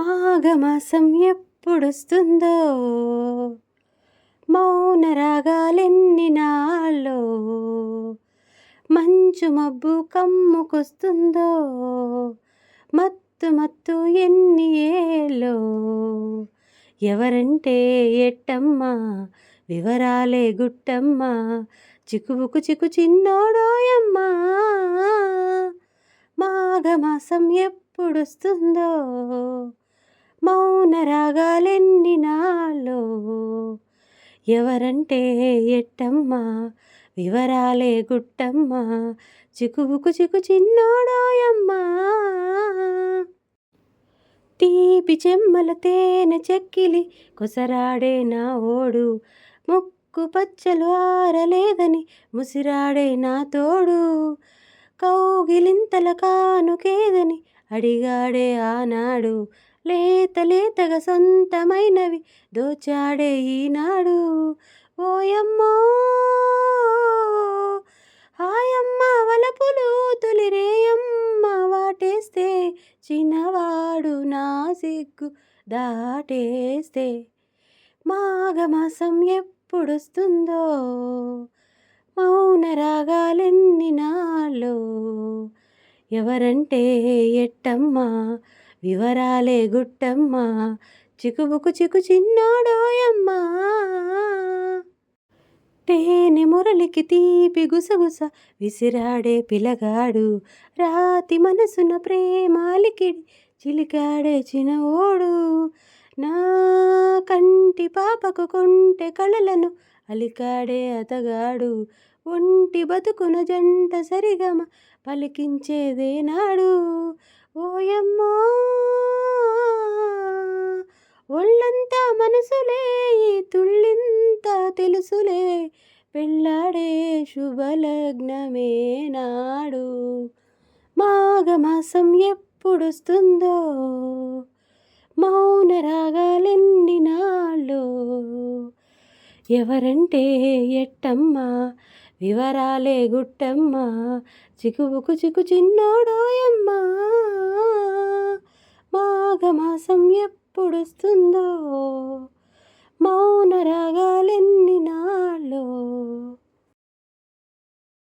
మాఘమాసం ఎప్పుడొస్తుందో, మౌన రాగాలెన్ని నాళ్ళో, మంచు మబ్బు కమ్ముకొస్తుందో, మత్తు మత్తు ఎన్ని ఏలో. ఎవరంటే ఎట్టమ్మ, వివరాలే గుట్టమ్మ, చిక్కుబుకు చిక్కు చిన్నోడోయమ్మ. మాఘమాసం ఎప్పుడొస్తుందో, మౌన రాగాలెన్ని నాళ్ళో. ఎవరంటే ఎట్టమ్మ, వివరాలే గుట్టమ్మ, చిక్కుబుకు చిక్కు చిన్నోడోయమ్మ. తీపి చెమ్మల తేనె చెక్కిలి కొసరాడే నా ఓడు, ముక్కు పచ్చలు ఆరలేదని ముసిరాడే నా తోడు, కౌగిలింతల కానుకేదని అడిగాడే ఆనాడు, లేత లేతగా సొంతమైనవి దోచాడే ఈనాడు. ఓయమ్మో హాయమ్మ వలపులు తొలిరేయమ్మ వాటేస్తే, చిన్నవాడు నా సిగ్గు దాటేస్తే. మాఘమాసం ఎప్పుడొస్తుందో, మౌన రాగాలెన్ని నాళ్ళో. ఎవరంటే ఎట్టమ్మ, వివరాలే గుట్టమ్మ, చిక్కుబుకు చిక్కు చిన్నోడోయమ్మ. తేనె మురళికి తీపి గుసగుస విసిరాడే పిలగాడు, రాతి మనసున ప్రేమాలికిడి చిలికాడే చినవోడు, నా కంటి పాపకు కొంటె కళలను అలికాడే అతగాడు, ఒంటి బతుకున జంట సరిగమ పలికించేదేనాడు. ఓయమ్మో ఒళ్ళంతా మనసులే, ఈ తుళ్ళింత తెలుసులే, పెళ్ళాడే శుభలగ్నమే నాడు. మాఘమాసం ఎప్పుడొస్తుందో, మౌన రాగాలెన్ని నాళ్ళో. ఎవరంటే ఎట్టమ్మ, వివరాలే గుట్టమ్మ, చిక్కుబుకు చిక్కు చిన్నోడోయమ్మ. మాఘమాసం ఎప్పుడొస్తుందో, మౌన రాగాలెన్ని నాళ్ళో.